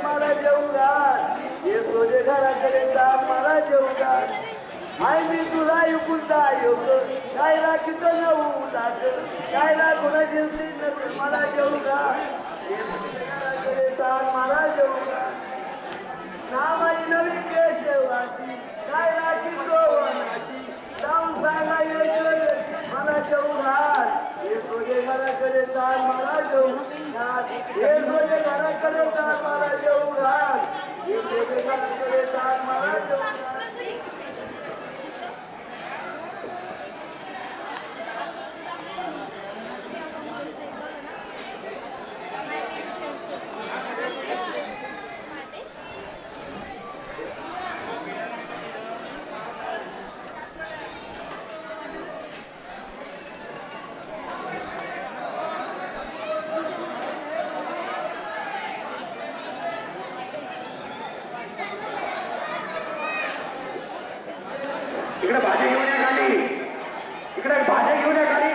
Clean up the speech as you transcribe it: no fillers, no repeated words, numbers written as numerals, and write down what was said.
मला जेवूगा हे सोजे घराकडे जा मला जेवूगा आई मी तुला युकुलता योग काय राखीत नऊ लाग काय लागून जिंकली नसेल मला जेवूगा हे सोजे घराकडे जा मला जेवूगा नामाची नवी केशवाची काय राखीत गोवनाची जाऊन सांगा येत मला जेवूगा हे सोजे घराकडे जा मला जेवूगा हे सोजे घराकडे जा मला जेवूगा हे सोजे घराकडे जा मला जेवूगा इकडे भाजी घेऊन या खाली इकडे भाजी घेऊन या खाली